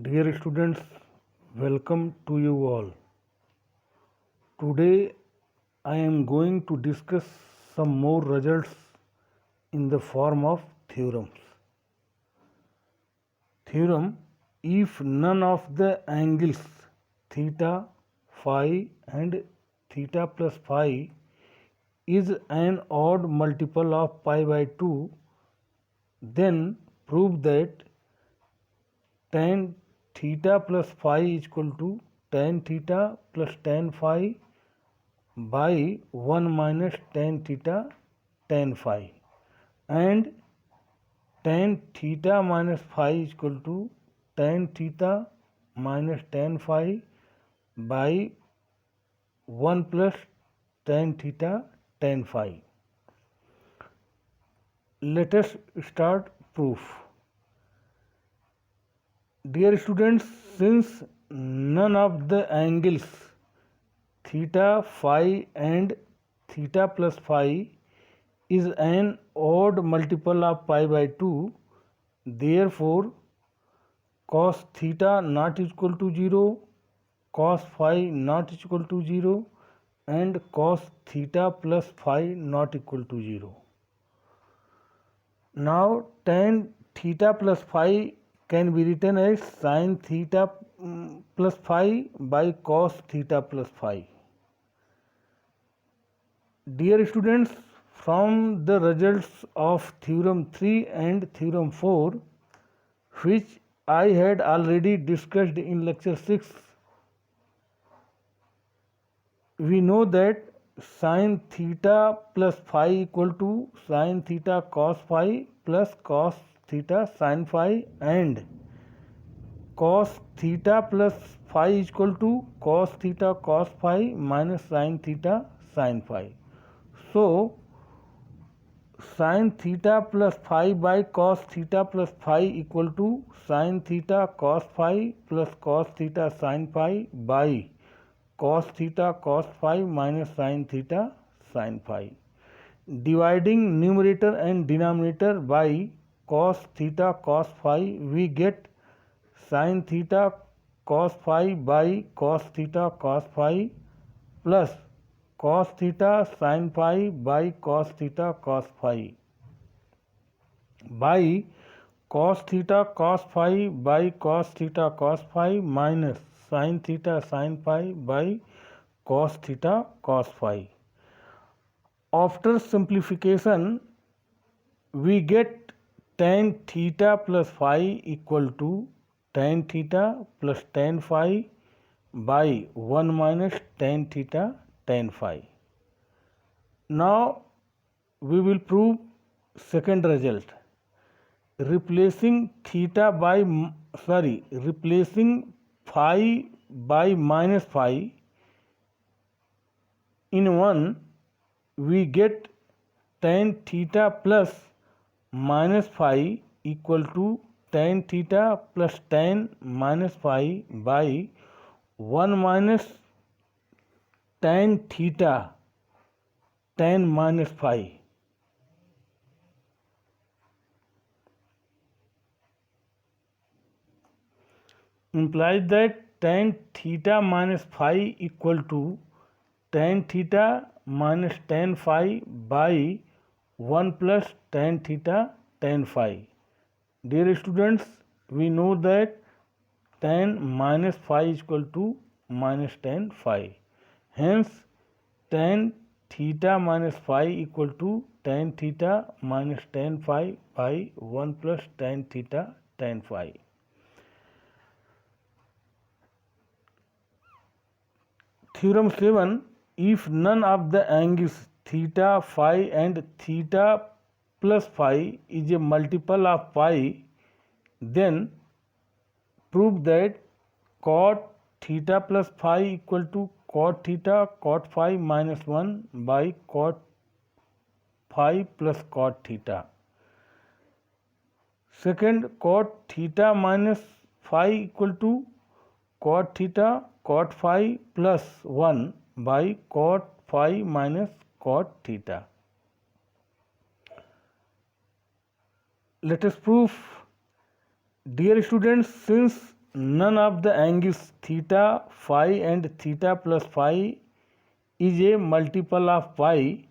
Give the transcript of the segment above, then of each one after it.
Dear students, welcome to you all. Today I am going to discuss some more results in the form of theorems. Theorem: if none of the angles theta, phi and theta plus phi is an odd multiple of pi by 2, then prove that tan theta plus phi is equal to tan theta plus tan phi by 1 minus tan theta tan phi, and tan theta minus phi is equal to tan theta minus tan phi by 1 plus tan theta tan phi. Let us start proof. Dear students, since none of the angles theta, phi and theta plus phi is an odd multiple of pi by 2, therefore cos theta not equal to 0, cos phi not equal to 0 and cos theta plus phi not equal to 0. Now tan theta plus phi can be written as sin theta plus phi by cos theta plus phi. Dear students, from the results of theorem 3 and theorem 4, which I had already discussed in lecture 6, we know that sin theta plus phi equal to sin theta cos phi plus cos theta sin phi, and cos theta plus phi is equal to cos theta cos phi minus sin theta sin phi. So sin theta plus phi by cos theta plus phi equal to sin theta cos phi plus cos theta sin phi by cos theta cos phi minus sin theta sin phi. Dividing numerator and denominator by cos theta cos phi, we get sin theta cos phi by cos theta cos phi plus cos theta sin phi by cos theta cos phi by cos theta cos phi by cos theta cos phi minus sin theta sin phi by cos theta cos phi. After simplification, we get tan theta plus phi equal to tan theta plus tan phi by 1 minus tan theta tan phi. Now we will prove second result. Replacing phi by minus phi in 1, we get tan theta plus minus phi equal to tan theta plus tan minus phi by 1 minus tan theta tan minus phi. Implies that tan theta minus phi equal to tan theta minus tan phi by 1 plus tan theta tan phi. Dear students, we know that tan minus phi is equal to minus tan phi. Hence, tan theta minus phi equal to tan theta minus tan phi by 1 plus tan theta tan phi. Theorem 7, if none of the angles theta, phi and theta plus phi is a multiple of pi, then prove that cot theta plus phi equal to cot theta cot phi minus 1 by cot phi plus cot theta. Second, cot theta minus phi equal to cot theta cot phi plus 1 by cot phi minus cot theta. Let us prove. Dear students, since none of the angles theta, phi and theta plus phi is a multiple of pi.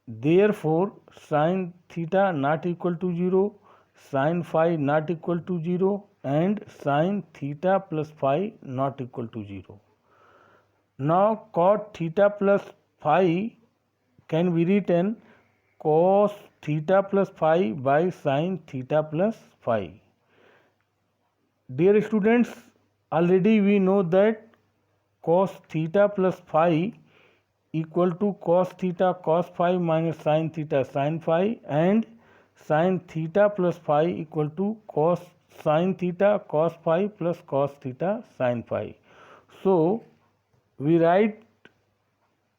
Therefore, sin theta not equal to 0, sin phi not equal to 0 and sin theta plus phi not equal to 0. Now cot theta plus phi can be written cos theta plus phi by sin theta plus phi. Dear students, already we know that cos theta plus phi equal to cos theta cos phi minus sin theta sin phi, and sin theta plus phi equal to cos sin theta cos phi plus cos theta sin phi. So we write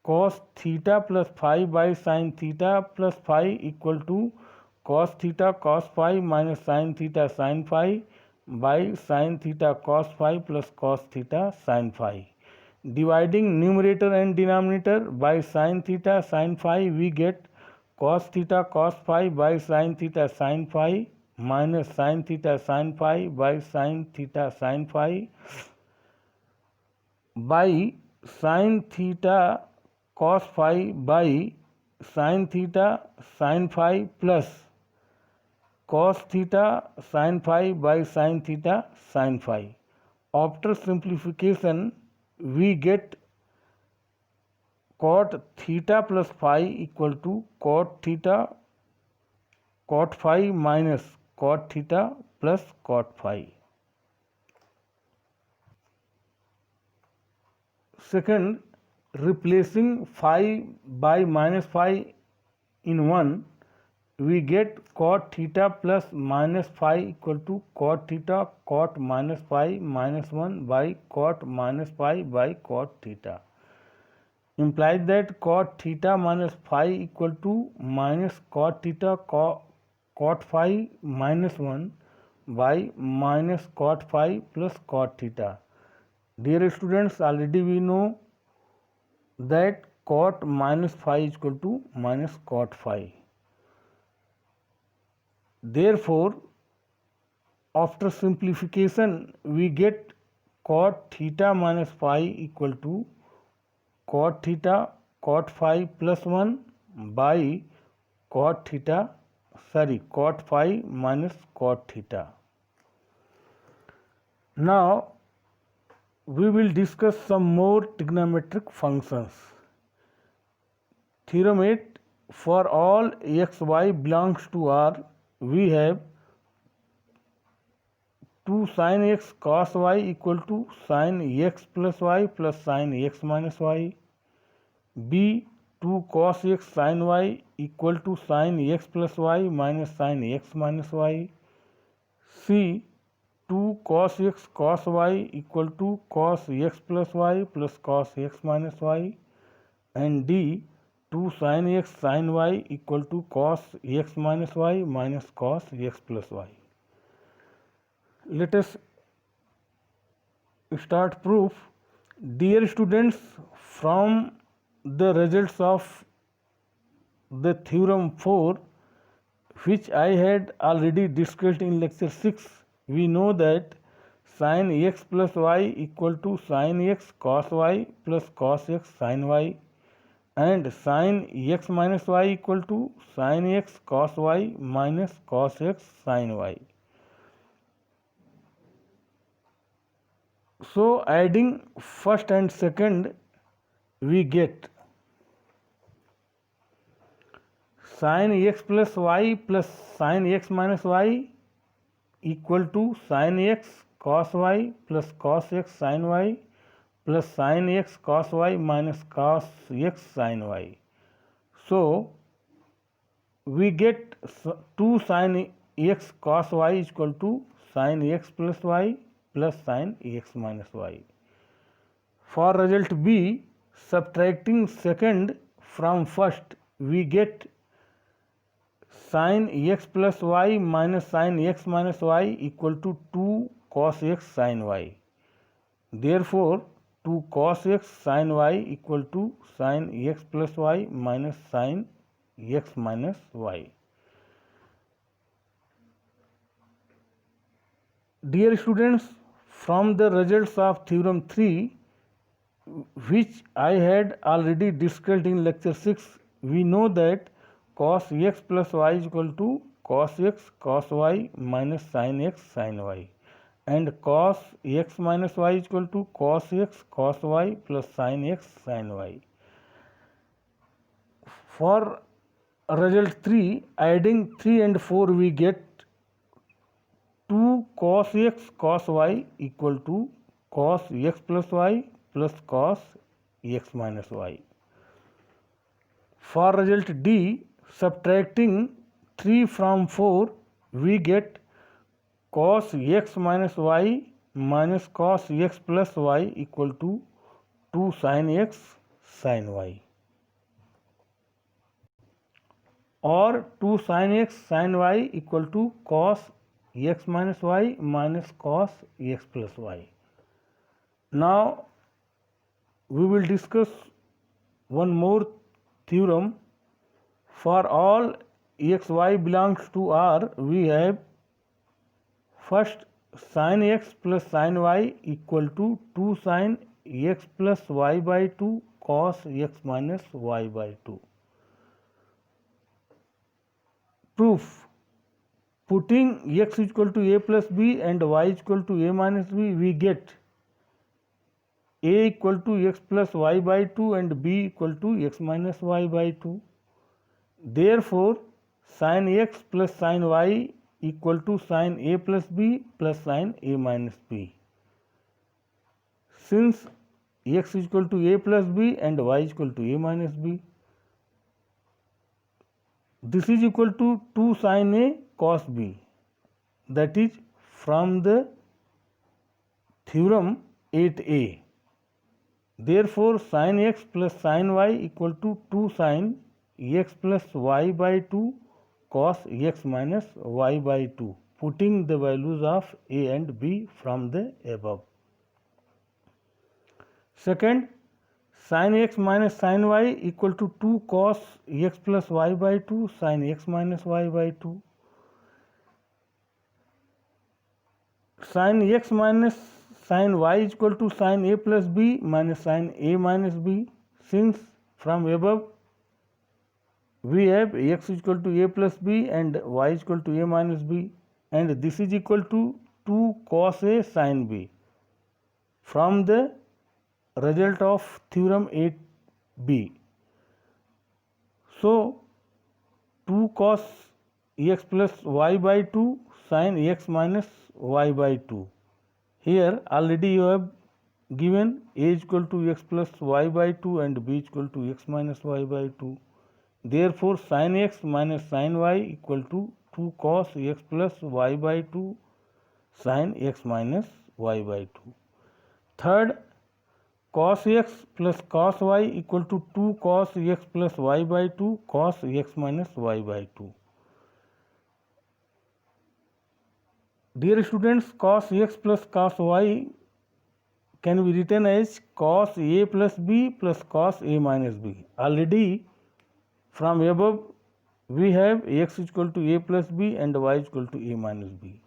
cos theta plus phi by sin theta plus phi equal to cos theta cos phi minus sin theta sin phi by sin theta cos phi plus cos theta sin phi. Dividing numerator and denominator by sin theta sin phi, we get cos theta cos phi by sin theta sin phi minus sin theta sin phi by sin theta sin phi by sin theta cos phi by sin theta sin phi plus cos theta sin phi by sin theta sin phi. After simplification, we get cot theta plus phi equal to cot theta cot phi minus cot theta plus cot phi. Second, replacing phi by minus phi in 1, we get cot theta plus minus phi equal to cot theta cot minus phi minus 1 by cot minus phi by cot theta. Implies that cot theta minus phi equal to minus cot theta cot phi minus 1 by minus cot phi plus cot theta. Dear students, already we know that cot minus phi is equal to minus cot phi. Therefore, after simplification, we get cot theta minus phi equal to cot theta cot phi plus 1 by cot phi minus cot theta. Now, we will discuss some more trigonometric functions. Theorem 8, for all x, y belongs to R, we have 2 sin x cos y equal to sin x plus y plus sin x minus y. B, 2 cos x sin y equal to sin x plus y minus sin x minus y. C, 2 cos x cos y equal to cos x plus y plus cos x minus y. And D, 2 sin x sin y equal to cos x minus y minus cos x plus y. Let us start proof. Dear students, from the results of the theorem 4, which I had already discussed in lecture 6, we know that sin x plus y equal to sin x cos y plus cos x sin y, and sin x minus y equal to sin x cos y minus cos x sin y. So adding first and second, we get sin x plus y plus sin x minus y equal to sin x cos y plus cos x sin y plus sin x cos y minus cos x sin y. So we get 2 sin x cos y is equal to sin x plus y plus sin x minus y. For result B, subtracting second from first, we get sin x plus y minus sin x minus y equal to 2 cos x sin y. Therefore, 2 cos x sin y equal to sin x plus y minus sin x minus y. Dear students, from the results of theorem 3, which I had already discussed in lecture 6, we know that cos x plus y is equal to cos x cos y minus sin x sin y, and cos x minus y is equal to cos x cos y plus sin x sin y. For result 3, adding 3 and 4, we get 2 cos x cos y equal to cos x plus y plus cos x minus y. For result D, subtracting 3 from 4, we get cos x minus y minus cos x plus y equal to 2 sin x sin y, or 2 sin x sin y equal to cos x minus y minus cos x plus y. Now we will discuss one more theorem. For all x y belongs to R, we have first sin x plus sin y equal to 2 sin x plus y by 2 cos x minus y by 2. Proof: putting x is equal to a plus b and y is equal to a minus b, we get a equal to x plus y by 2 and b equal to x minus y by 2. Therefore, sin x plus sin y equal to sin a plus b plus sin a minus b. Since x is equal to a plus b and y is equal to a minus b, this is equal to 2 sin a cos b, that is from the theorem 8a. Therefore, sin x plus sin y equal to 2 sin x plus y by 2 cos x minus y by 2, putting the values of a and b from the above. Second, sin x minus sin y equal to 2 cos x plus y by 2 sin x minus y by 2. Sin x minus sin y is equal to sin a plus b minus sin a minus b. Since from above we have x is equal to a plus b and y is equal to a minus b, and this is equal to 2 cos a sin b from the result of theorem 8b. So 2 cos x plus y by 2 sin x minus y by 2. Here already you have given a is equal to x plus y by 2 and b is equal to x minus y by 2. Therefore, sin x minus sin y equal to 2 cos x plus y by 2 sin x minus y by 2. Third, cos x plus cos y equal to 2 cos x plus y by 2 cos x minus y by 2. Dear students, cos x plus cos y can be written as cos a plus b plus cos a minus b. Already from above we have x is equal to a plus b and y is equal to a minus b,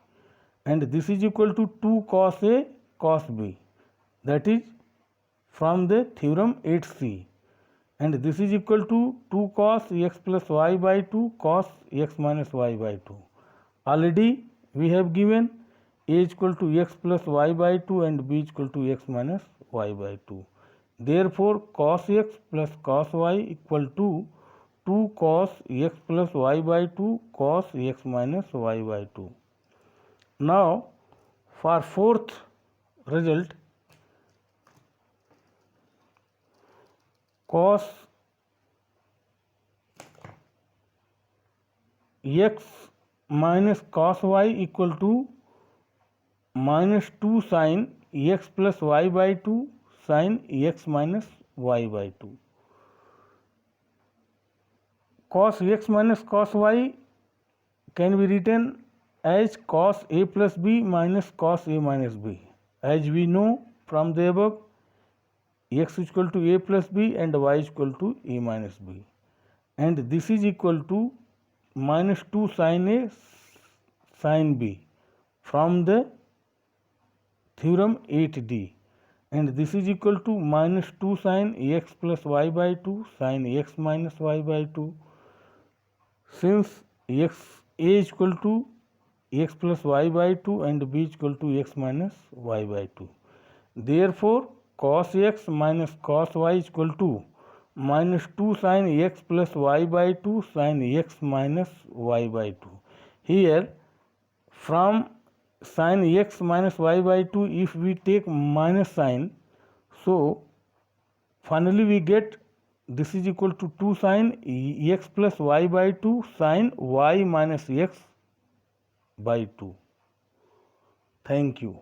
and this is equal to 2 cos a cos b, that is from the theorem 8c, and this is equal to 2 cos x plus y by 2 cos x minus y by 2. Already we have given a is equal to x plus y by 2 and b is equal to x minus y by 2. Therefore, cos x plus cos y equal to 2 cos x plus y by 2 cos x minus y by 2. Now, for fourth result, cos x minus cos y equal to minus 2 sin x plus y by 2 sin x minus y by 2. Cos x minus cos y can be written as cos a plus b minus cos a minus b. As we know from the above, x is equal to a plus b and y is equal to a minus b, and this is equal to minus 2 sin a sin b from the theorem 8d, and this is equal to minus 2 sin x plus y by 2 sin x minus y by 2. Since x a is equal to x plus y by 2 and b is equal to x minus y by 2, therefore cos x minus cos y is equal to minus 2 sin x plus y by 2 sin x minus y by 2. Here from sin x minus y by 2, if we take minus sign, so finally we get this is equal to 2 sin x plus y by 2 sin y minus x by 2. Thank you.